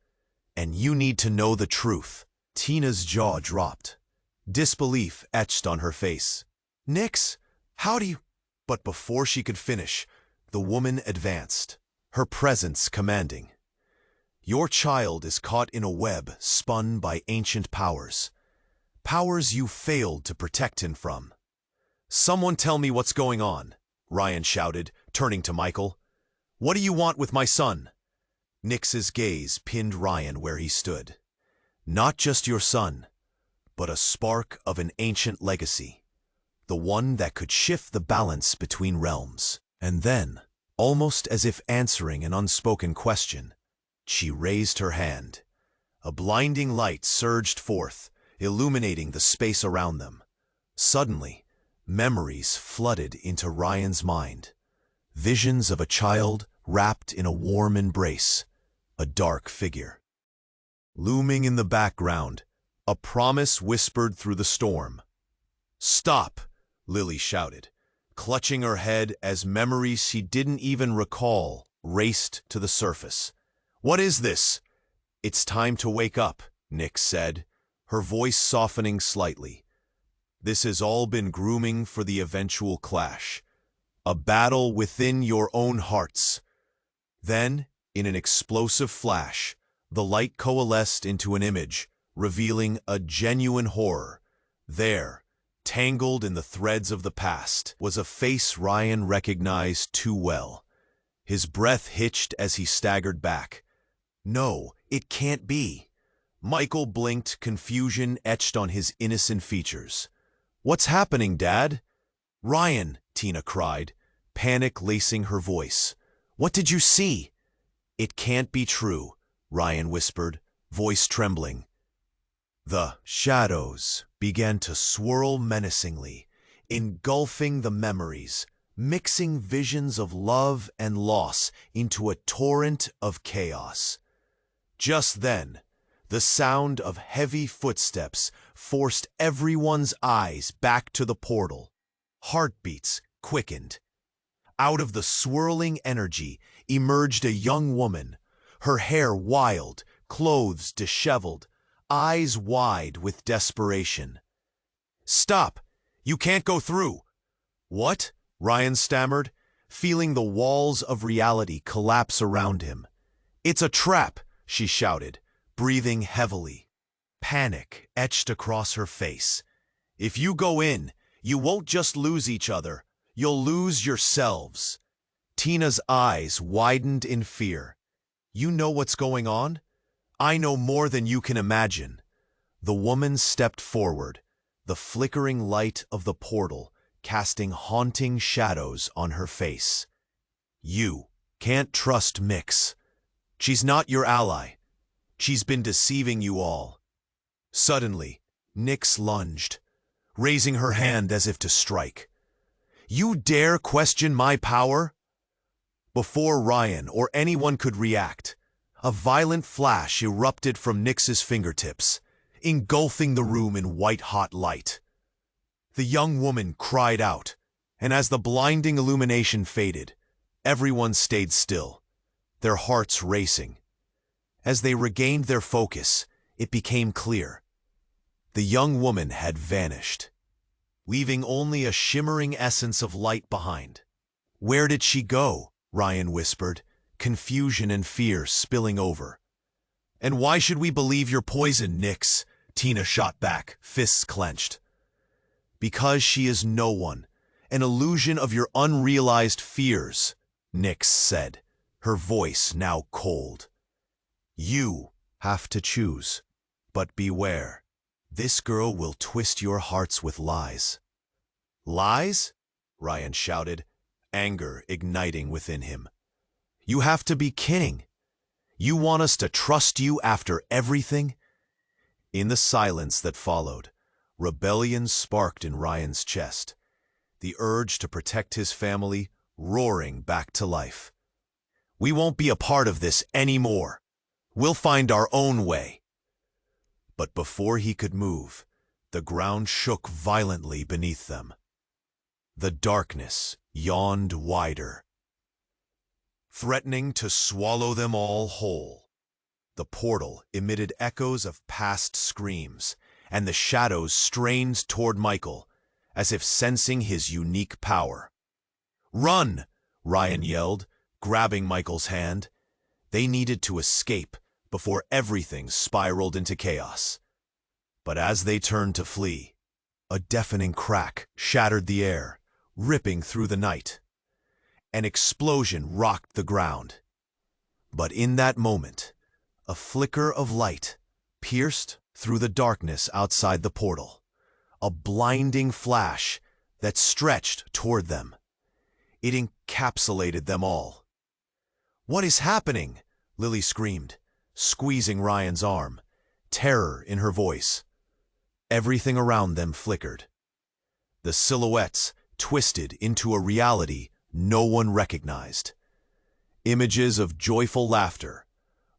"And you need to know the truth." Tina's jaw dropped, disbelief etched on her face. "Nyx, how do you—" But before she could finish, the woman advanced, her presence commanding. "Your child is caught in a web spun by ancient powers, powers you failed to protect him from." "Someone tell me what's going on," Ryan shouted, turning to Michael. "What do you want with my son?" Nyx's gaze pinned Ryan where he stood. "Not just your son, but a spark of an ancient legacy, the one that could shift the balance between realms." And then, almost as if answering an unspoken question, she raised her hand, A blinding light surged forth, illuminating the space around them. Suddenly, memories flooded into Ryan's mind. Visions of a child wrapped in a warm embrace, a dark figure. Looming in the background, a promise whispered through the storm. "Stop!" Lily shouted, clutching her head as memories she didn't even recall raced to the surface. "What is this?" "It's time to wake up," Nyx said, her voice softening slightly. "This has all been grooming for the eventual clash. A battle within your own hearts." Then, in an explosive flash, the light coalesced into an image, revealing a genuine horror. There, tangled in the threads of the past, was a face Ryan recognized too well. His breath hitched as he staggered back. "No, it can't be." Michael blinked, confusion etched on his innocent features. "What's happening, Dad?" "Ryan," Tina cried, panic lacing her voice. "What did you see?" "It can't be true," Ryan whispered, voice trembling. The shadows began to swirl menacingly, engulfing the memories, mixing visions of love and loss into a torrent of chaos. Just then, the sound of heavy footsteps forced everyone's eyes back to the portal. Heartbeats quickened. Out of the swirling energy emerged a young woman, her hair wild, clothes disheveled, eyes wide with desperation. "Stop! You can't go through!" "What?" Ryan stammered, feeling the walls of reality collapse around him. "It's a trap!" she shouted, breathing heavily. Panic etched across her face. "If you go in, you won't just lose each other, you'll lose yourselves." Tina's eyes widened in fear. "You know what's going on?" "I know more than you can imagine." The woman stepped forward, the flickering light of the portal casting haunting shadows on her face. "You can't trust Mix. She's not your ally. She's been deceiving you all." Suddenly, Nyx lunged, raising her hand as if to strike. "You dare question my power?" Before Ryan or anyone could react, a violent flash erupted from Nyx's fingertips, engulfing the room in white-hot light. The young woman cried out, and as the blinding illumination faded, everyone stayed still, their hearts racing. As they regained their focus, it became clear. The young woman had vanished, leaving only a shimmering essence of light behind. "Where did she go?" Ryan whispered, confusion and fear spilling over. "And why should we believe you're poisoned, Nyx?" Tina shot back, fists clenched. "Because she is no one, an illusion of your unrealized fears," Nyx said, her voice now cold. "You have to choose, but beware. This girl will twist your hearts with lies." "Lies?" Ryan shouted, anger igniting within him. "You have to be kidding. You want us to trust you after everything?" In the silence that followed, rebellion sparked in Ryan's chest, the urge to protect his family roaring back to life. "We won't be a part of this anymore. We'll find our own way." But before he could move, the ground shook violently beneath them. The darkness yawned wider, threatening to swallow them all whole. The portal emitted echoes of past screams, and the shadows strained toward Michael, as if sensing his unique power. "Run!" Ryan yelled, grabbing Michael's hand. They needed to escape before everything spiraled into chaos. But as they turned to flee, a deafening crack shattered the air, ripping through the night. An explosion rocked the ground. But in that moment, a flicker of light pierced through the darkness outside the portal, a blinding flash that stretched toward them. It encapsulated them all. "What is happening?" Lily screamed, squeezing Ryan's arm. terror in her voice. Everything around them flickered. The silhouettes twisted into a reality no one recognized. Images of joyful laughter,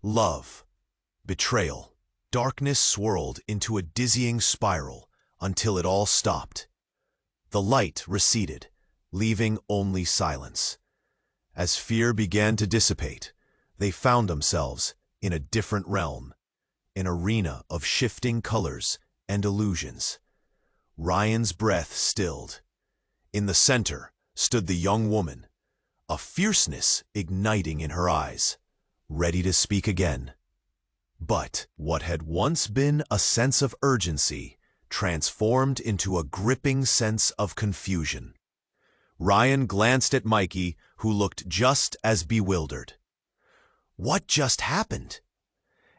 love, betrayal. Darkness swirled into a dizzying spiral until it all stopped. The light receded, leaving only silence. As fear began to dissipate, they found themselves in a different realm, an arena of shifting colors and illusions. Ryan's breath stilled. In the center stood the young woman, a fierceness igniting in her eyes, ready to speak again. But what had once been a sense of urgency transformed into a gripping sense of confusion. Ryan glanced at Mikey, who looked just as bewildered. What just happened?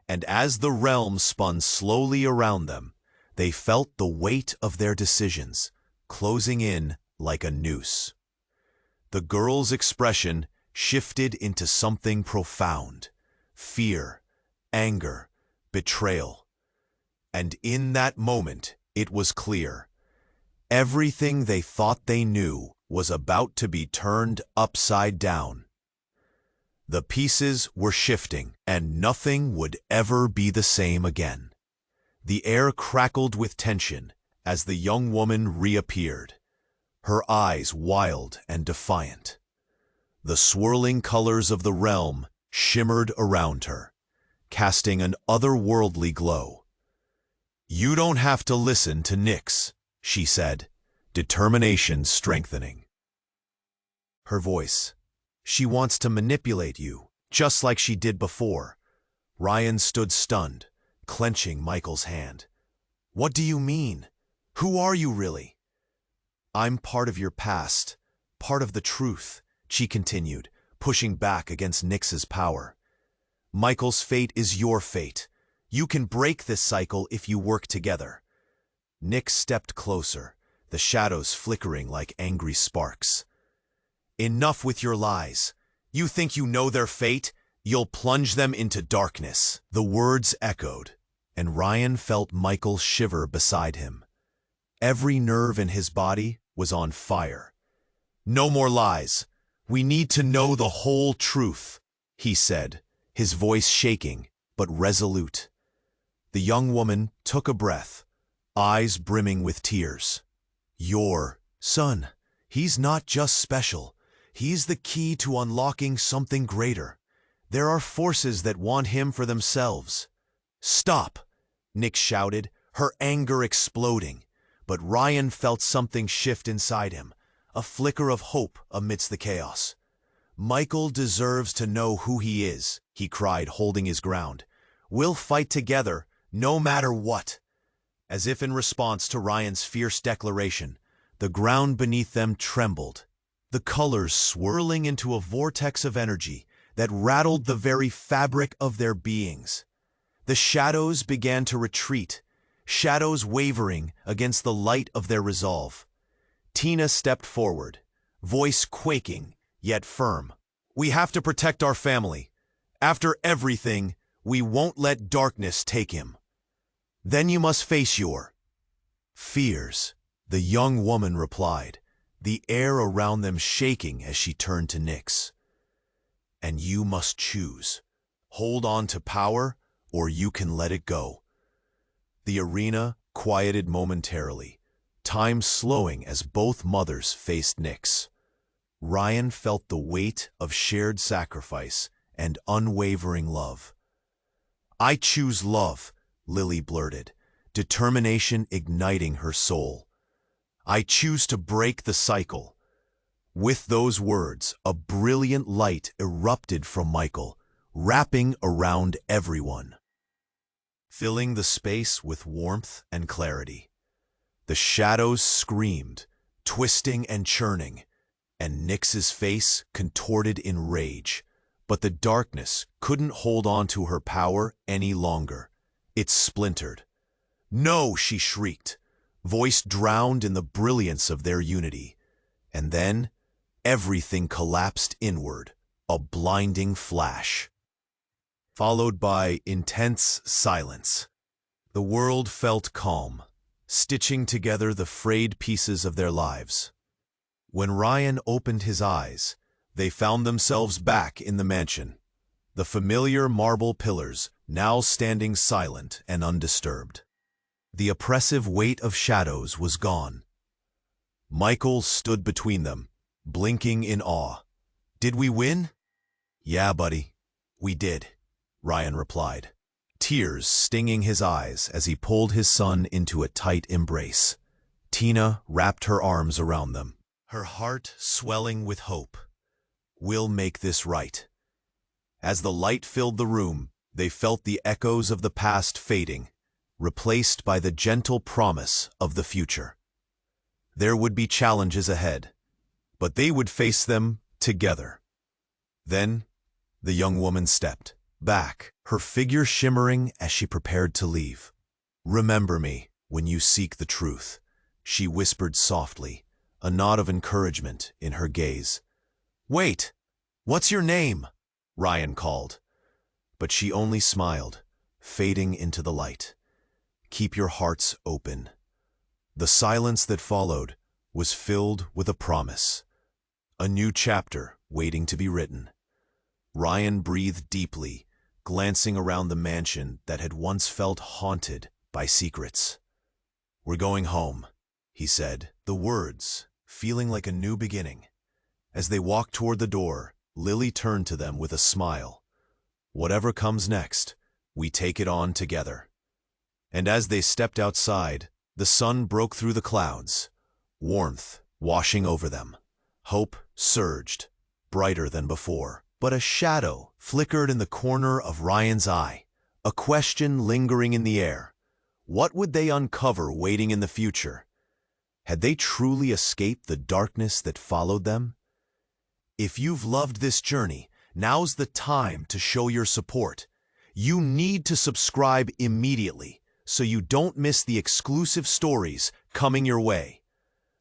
And as the realm spun slowly around them, they felt the weight of their decisions closing in like a noose. The girl's expression shifted into something profound: fear, anger, betrayal. And in that moment, it was clear. Everything they thought they knew was about to be turned upside down. The pieces were shifting, and nothing would ever be the same again. The air crackled with tension as the young woman reappeared, her eyes wild and defiant. The swirling colors of the realm shimmered around her, casting an otherworldly glow. "You don't have to listen to Nyx," she said, determination strengthening her voice. "She wants to manipulate you, just like she did before." Ryan stood stunned, clenching Michael's hand. "What do you mean? Who are you really?" "I'm part of your past, part of the truth," she continued, pushing back against Nyx's power. "Michael's fate is your fate. You can break this cycle if you work together." Nyx stepped closer, the shadows flickering like angry sparks. "Enough with your lies. You think you know their fate? You'll plunge them into darkness." The words echoed, and Ryan felt Michael shiver beside him. Every nerve in his body was on fire. "No more lies. We need to know the whole truth," he said, his voice shaking but resolute. The young woman took a breath, eyes brimming with tears. "Your son, he's not just special. He's the key to unlocking something greater. There are forces that want him for themselves." "Stop!" Nyx shouted, her anger exploding. But Ryan felt something shift inside him, a flicker of hope amidst the chaos. "Michael deserves to know who he is," he cried, holding his ground. "We'll fight together, no matter what." As if in response to Ryan's fierce declaration, the ground beneath them trembled, the colors swirling into a vortex of energy that rattled the very fabric of their beings. The shadows began to retreat, shadows wavering against the light of their resolve. Tina stepped forward, voice quaking, yet firm. "We have to protect our family. After everything, we won't let darkness take him." "Then you must face your fears," the young woman replied, the air around them shaking as she turned to Nyx. "And you must choose. Hold on to power, or you can let it go." The arena quieted momentarily, time slowing as both mothers faced Nyx. Ryan felt the weight of shared sacrifice and unwavering love. "I choose love," Lily blurted, determination igniting her soul. "I choose to break the cycle." With those words, a brilliant light erupted from Michael, wrapping around everyone, filling the space with warmth and clarity. The shadows screamed, twisting and churning, and Nyx's face contorted in rage. But the darkness couldn't hold on to her power any longer. It splintered. "No!" she shrieked, voice drowned in the brilliance of their unity. And then, everything collapsed inward, a blinding flash, followed by intense silence. The world felt calm, stitching together the frayed pieces of their lives. When Ryan opened his eyes, they found themselves back in the mansion, the familiar marble pillars now standing silent and undisturbed. The oppressive weight of shadows was gone. Michael stood between them, blinking in awe. "Did we win?" "Yeah, buddy, we did," Ryan replied, tears stinging his eyes as he pulled his son into a tight embrace. Tina wrapped her arms around them, her heart swelling with hope. "We'll make this right." As the light filled the room, they felt the echoes of the past fading, replaced by the gentle promise of the future. There would be challenges ahead, but they would face them together. Then, the young woman stepped back, her figure shimmering as she prepared to leave. "Remember me when you seek the truth," she whispered softly, a nod of encouragement in her gaze. "Wait! What's your name?" Ryan called. But she only smiled, fading into the light. "Keep your hearts open." The silence that followed was filled with a promise. A new chapter waiting to be written. Ryan breathed deeply, glancing around the mansion that had once felt haunted by secrets. "We're going home," he said, the words feeling like a new beginning. As they walked toward the door, Lily turned to them with a smile. "Whatever comes next, we take it on together." And as they stepped outside, the sun broke through the clouds, warmth washing over them. Hope surged, brighter than before. But a shadow flickered in the corner of Ryan's eye, a question lingering in the air. What would they uncover waiting in the future? Had they truly escaped the darkness that followed them? If you've loved this journey, now's the time to show your support. You need to subscribe immediately so you don't miss the exclusive stories coming your way.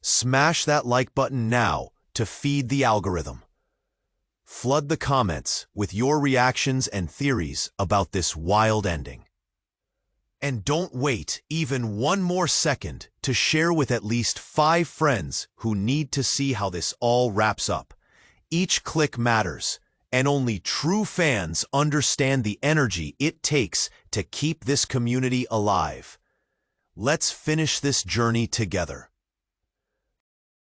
Smash that like button now to feed the algorithm. Flood the comments with your reactions and theories about this wild ending. And don't wait even one more second to share with at least 5 friends who need to see how this all wraps up. Each click matters, and only true fans understand the energy it takes to keep this community alive. Let's finish this journey together.